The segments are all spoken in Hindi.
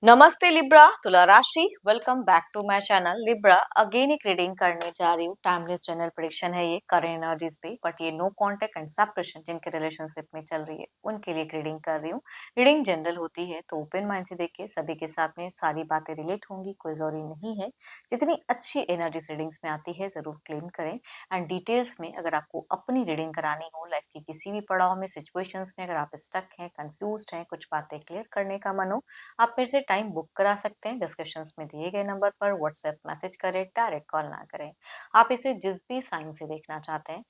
नमस्ते लिब्रा, तुला राशि welcome back to my channel Libra. Again एक रीडिंग करने जा रही हूँ। टाइमलेस जनरल प्रेडिक्शन है ये, करेंट एनर्जीज पे, बट ये नो कांटेक्ट एंड सेपरेशन जिनके रिलेशनशिप में चल रही है उनके लिए रीडिंग कर रही हूँ। रीडिंग जनरल होती है तो ओपन माइंड से देखिए, सभी के साथ में सारी बातें रिलेट होंगी, कोई जरूरी नहीं है। जितनी अच्छी एनर्जीज रीडिंग्स में आती है जरूर क्लेम करें। एंड डिटेल्स में अगर आपको अपनी रीडिंग करानी हो, लाइफ की किसी भी पड़ाव में, सिचुएशंस में अगर आप स्टक हैं, कंफ्यूज हैं, कुछ बातें क्लियर करने का मन हो, आप मेरे से टाइम बुक करा सकते हैं। डिस्क्रिप्शन में दिए गए नंबर पर व्हाट्सएप मैसेज करें, डायरेक्ट कॉल ना करें। आप इसे जिस भी साइन से देखना चाहते हैं,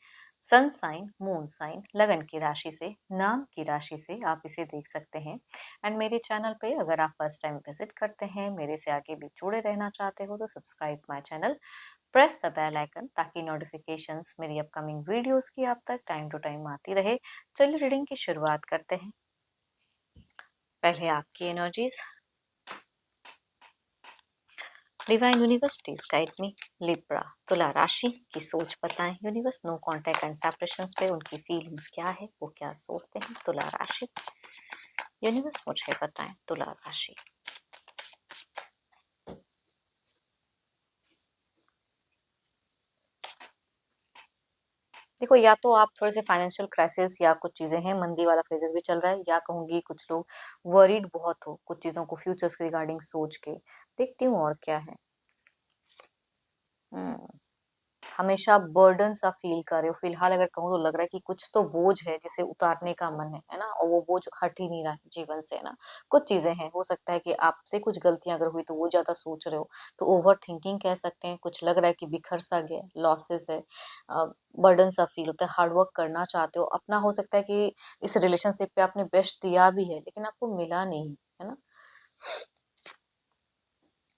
सन साइन, मून साइन, लगन की राशि से, नाम की राशि से आप इसे देख सकते हैं। एंड मेरे चैनल पे अगर आप फर्स्ट टाइम विजिट करते हैं, मेरे से आगे भी जुड़े रहना चाहते हो, तो subscribe my channel, press the bell icon, ताकि नोटिफिकेशंस मेरी अपकमिंग वीडियोस की आप तक टाइम टू टाइम आती रहे। चलिए रीडिंग की शुरुआत करते हैं। पहले आपकी energies. Divine universe please guide me. Libra, तुला राशि की सोच बताएं। Universe, no contact and separations पे उनकी फीलिंग्स क्या है, वो क्या सोचते हैं। तुला राशि, यूनिवर्स मुझे बताएं। तुला राशि, देखो, या तो आप थोड़े से फाइनेंशियल क्राइसिस या कुछ चीजें हैं, मंदी वाला फेजेस भी चल रहा है, या कहूंगी कुछ लोग वरीड बहुत हो कुछ चीजों को फ्यूचर्स के रिगार्डिंग सोच के। देखती हूँ और क्या है। हम्म हमेशा बर्डन सा फील कर रहे हो। फिलहाल अगर कहूँ तो लग रहा है कि कुछ तो बोझ है जिसे उतारने का मन है ना, और वो बोझ हट ही नहीं रहा है जीवन से, है ना। कुछ चीजें हैं, हो सकता है कि आपसे कुछ गलतियां अगर हुई तो वो ज्यादा सोच रहे हो, तो ओवर थिंकिंग कह सकते हैं। कुछ लग रहा है कि बिखर सा गया, लॉसेस है, बर्डन सा फील होता है। हार्ड वर्क करना चाहते हो अपना, हो सकता है कि इस रिलेशनशिप पे आपने बेस्ट दिया भी है लेकिन आपको मिला नहीं, है ना।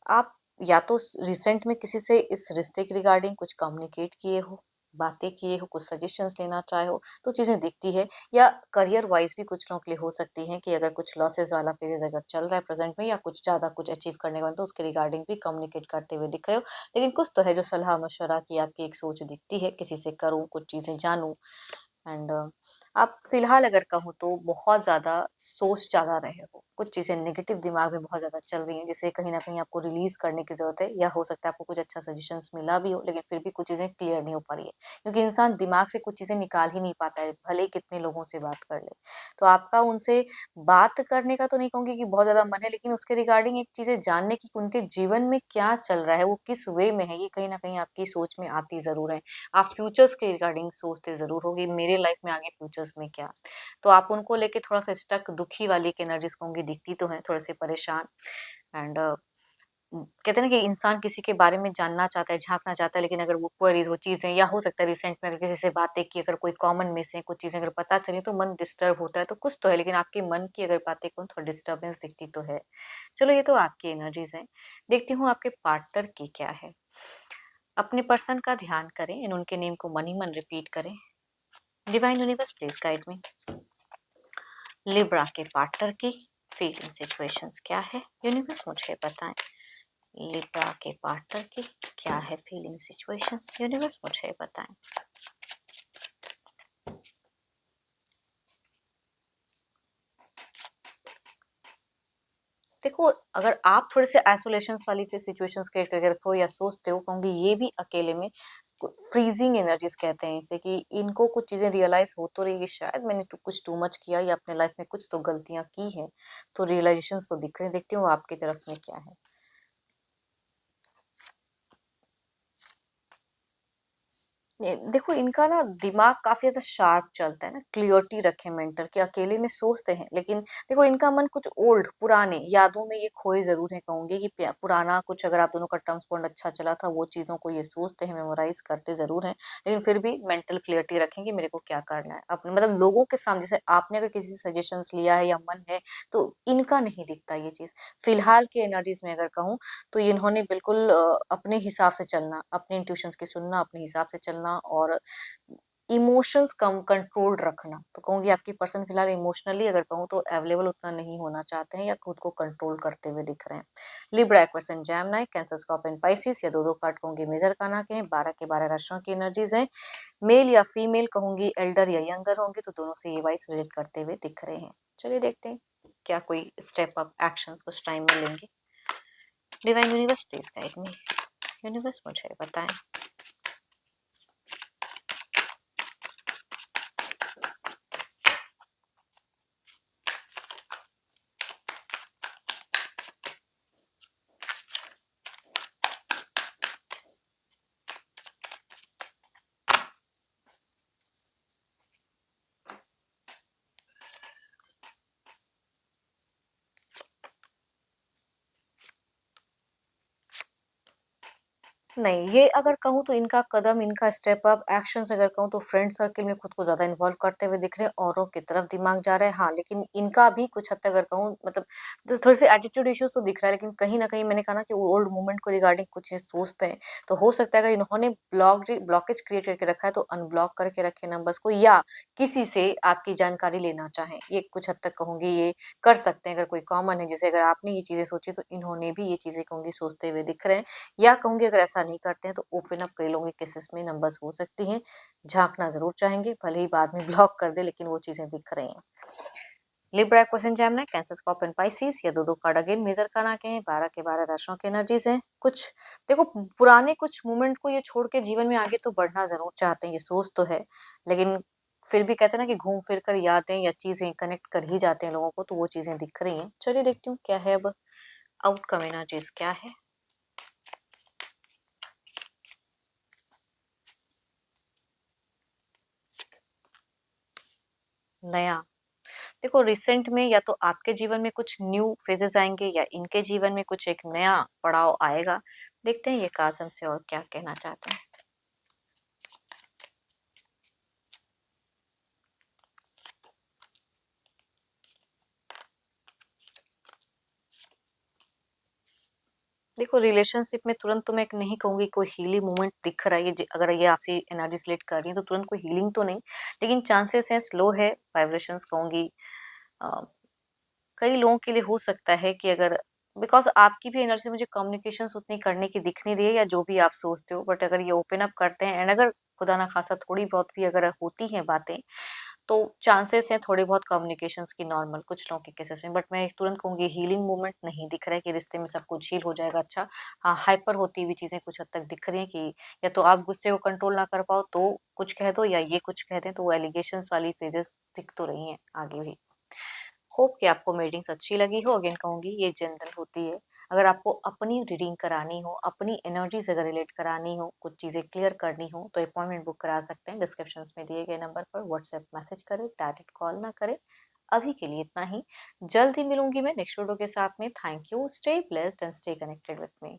आप या तो रिसेंट में किसी से इस रिश्ते के रिगार्डिंग कुछ कम्युनिकेट किए हो, बातें किए हो, कुछ सजेशंस लेना चाहे हो, तो चीजें दिखती है। या करियर वाइज भी कुछ लोगों के लिए हो सकती है कि अगर कुछ लॉसेस वाला फेजेस अगर चल रहा है प्रेजेंट में, या कुछ ज्यादा कुछ अचीव करने का, तो उसके रिगार्डिंग भी कम्युनिकेट करते हुए दिख रहे हो। लेकिन कुछ तो है जो सलाह मशवरा की आपकी एक सोच दिखती है, किसी से करूँ, कुछ चीजें जानूं। एंड आप फिलहाल अगर कहूँ तो बहुत ज्यादा सोच ज्यादा रहे हो, कुछ चीजें नेगेटिव दिमाग में बहुत ज्यादा चल रही हैं, जिसे कहीं ना कहीं आपको रिलीज करने की जरूरत है। या हो सकता है आपको कुछ अच्छा सजेशंस मिला भी हो, लेकिन फिर भी कुछ चीजें क्लियर नहीं हो पा रही है, क्योंकि इंसान दिमाग से कुछ चीजें निकाल ही नहीं पाता है, भले ही कितने लोगों से बात कर ले। तो आपका उनसे बात करने का तो नहीं कहूंगी कि बहुत ज्यादा मन है, लेकिन उसके रिगार्डिंग एक चीजें जानने की, उनके जीवन में क्या चल रहा है, वो किस वे में है, ये कहीं ना कहीं आपकी सोच में आती जरूर है। आप फ्यूचर्स के रिगार्डिंग सोचते जरूर होगी, मेरे लाइफ में आगे फ्यूचर्स में क्या। तो आप उनको लेके थोड़ा सा स्टक, दुखी वाली एक एनर्जीज होंगी, दिखती तो है, थोड़े से परेशान। एंड कहते हैं ना कि इंसान किसी के बारे में जानना चाहता है, झांकना चाहता है, लेकिन अगर वो क्वेरीज, वो चीजें, या हो सकता है रिसेंट में अगर किसी से बातें की, अगर कोई कॉमन में से कुछ चीजें अगर पता चली तो मन डिस्टर्ब होता है। तो कुछ तो है, लेकिन आपके मन की अगर बातें को थोड़ा डिस्टर्बेंस दिखती तो है। चलो, ये तो आपकी एनर्जीज है। देखती हूँ आपके पार्टनर की क्या है। अपने पर्सन का ध्यान करें, इन उनके नेम को मन ही मन रिपीट करें। Divine universe please guide me. Libra के पार्टनर की फीलिंग सिचुएशंस क्या है, यूनिवर्स मुझे बताएं। लिब्रा के पार्टनर की क्या है फीलिंग सिचुएशंस, यूनिवर्स मुझे बताएं। देखो, अगर आप थोड़े से आइसोलेशन वाली सिचुएशंस क्रिएट करके रखो या सोचते हो, कहूंगी ये भी अकेले में फ्रीजिंग एनर्जीज कहते हैं इसे, कि इनको कुछ चीजें रियलाइज हो तो रही है, शायद मैंने कुछ टू मच किया, या अपने लाइफ में कुछ तो गलतियां की हैं, तो रियलाइजेशन तो दिख रहे हैं। देखती हूँ आपकी तरफ में क्या है। देखो, इनका ना दिमाग काफी ज्यादा शार्प चलता है ना, क्लियरिटी रखे मेंटल, कि अकेले में सोचते हैं, लेकिन देखो इनका मन कुछ ओल्ड पुराने यादों में ये खोए जरूर है, कहूंगी कि पुराना कुछ, अगर आप दोनों का टर्म्स बॉन्ड अच्छा चला था, वो चीजों को ये सोचते हैं, मेमोराइज करते जरूर हैं, लेकिन फिर भी मेंटल क्लियरिटी रखेंगे मेरे को क्या करना है अपने, मतलब लोगों के सामने। जैसे आपने अगर किसी से सजेशंस लिया है या मन है, तो इनका नहीं दिखता ये चीज। फिलहाल के एनर्जीज में अगर कहूँ तो इन्होंने बिल्कुल अपने हिसाब से चलना, अपने इंट्यूशंस की सुनना, अपने हिसाब से चलना, और इमोशंस कम कंट्रोल रखना। तो कहूंगी आपकी पर्सन फिलहाल इमोशनली अगर कहूँ तो अवेलेबल उतना नहीं होना चाहते हैं, या खुद को कंट्रोल करते हुए दिख रहे हैं। Libra, Aquarius, Gemini, cancer, Scorpio, Pisces, या दो दो कार्ड कहूंगी मेजर काना के हैं। 12 के 12 राशियों की एनर्जीज हैं। मेल या फीमेल कहूंगी, एल्डर या यंगर होंगे, तो दोनों से ये वाइस रिलेट करते हुए दिख रहे हैं। चलिए देखते हैं। क्या कोई स्टेप अप एक्शंस कुछ टाइम में लेंगे? Divine universe please guide me. Universe मुझे बताएं। नहीं, ये अगर कहूँ तो इनका कदम, इनका स्टेप अप एक्शंस अगर कहूँ तो फ्रेंड सर्किल में खुद को ज़्यादा इन्वॉल्व करते हुए दिख रहे हैं, औरों की तरफ दिमाग जा रहा है। हाँ, लेकिन इनका भी कुछ हद तक अगर कहूँ मतलब तो थोड़े-से एटीट्यूड इश्यूज़ तो दिख रहा है, लेकिन कहीं न कहीं मैंने कहा ना कि वो ओल्ड मूवमेंट को रिगार्डिंग कुछ चीज़ सोचते हैं। तो हो सकता है अगर इन्होंने ब्लॉकेज क्रिएट करके रखा है तो अनब्लॉक करके रखें नंबर्स को, या किसी से आपकी जानकारी लेना चाहें। ये कुछ हद तक कहूँगी ये कर सकते हैं अगर कोई कॉमन है। जैसे अगर आपने ये चीज़ें सोची तो इन्होंने भी ये चीज़ें कहूँगी सोचते हुए दिख रहे हैं। या कहूँगी अगर ऐसा नहीं करते हैं तो ओपन अप कई लोगों के केसेस में नंबर्स हो सकती हैं, झाँकना ज़रूर चाहेंगे, भले ही बाद में ब्लॉक कर दें, लेकिन वो चीज़ें दिख रही हैं। Libra, Aquarius, Gemini, cancer, scorpion, Pisces, या 2-2 कार्ड अगेन मेजर करना के हैं, 12 के 12 राशियों की एनर्जीज हैं। कुछ देखो, पुराने कुछ मोमेंट को ये छोड़ के जीवन में आगे तो बढ़ना ज़रूर चाहते हैं, ये सोच तो है, लेकिन फिर भी कहते हैं ना कि घूम फिर कर यादें या चीज़ें कनेक्ट कर ही जाते हैं लोगों को, तो वो चीज़ें दिख रही हैं। चलिए देखती हूँ क्या है अब आउटकम एनर्जीज क्या है? नया, देखो रिसेंट में या तो आपके जीवन में कुछ न्यू फेजेस आएंगे या इनके जीवन में कुछ एक नया पड़ाव आएगा। देखते हैं ये कार्ड्स हमसे और क्या कहना चाहते हैं। देखो रिलेशनशिप में तुरंत तो मैं नहीं कहूंगी कोई हीलिंग मोमेंट दिख रहा है, अगर ये आपसे एनर्जी सिलेक्ट कर रही है तो तुरंत कोई हीलिंग तो नहीं, लेकिन चांसेस हैं स्लो है, वाइब्रेशंस कहूंगी। कई लोगों के लिए हो सकता है कि अगर बिकॉज आपकी भी एनर्जी मुझे कम्युनिकेशन उतनी करने की दिख नहीं रही है, या जो भी आप सोचते हो, बट अगर ये ओपन अप करते हैं एंड अगर खुदा ना खासा थोड़ी बहुत भी अगर होती हैं बातें, तो चांसेस हैं थोड़ी बहुत कम्युनिकेशंस की नॉर्मल कुछ लोगों के केसेस में। बट मैं तुरंत कहूंगी हीलिंग मूवमेंट नहीं दिख रहा है कि रिश्ते में सब कुछ हील हो जाएगा। अच्छा, हाँ, हाइपर होती हुई चीजें कुछ हद तक दिख रही हैं कि या तो आप गुस्से को कंट्रोल ना कर पाओ तो कुछ कह दो, या ये कुछ कह दें, तो वो एलिगेशंस वाली फेजेस दिख तो रही हैं आगे भी। होप कि आपको रीडिंग्स अच्छी लगी हो। अगेन कहूंगी ये जनरल होती है। अगर आपको अपनी रीडिंग करानी हो, अपनी एनर्जी से अगर रिलेट करानी हो, कुछ चीज़ें क्लियर करनी हो, तो अपॉइंटमेंट बुक करा सकते हैं। डिस्क्रिप्शन में दिए गए नंबर पर व्हाट्सएप मैसेज करें, डायरेक्ट कॉल ना करें। अभी के लिए इतना ही। जल्द ही मिलूंगी मैं नेक्स्ट वीडियो के साथ में। Thank you, stay blessed and stay connected with me.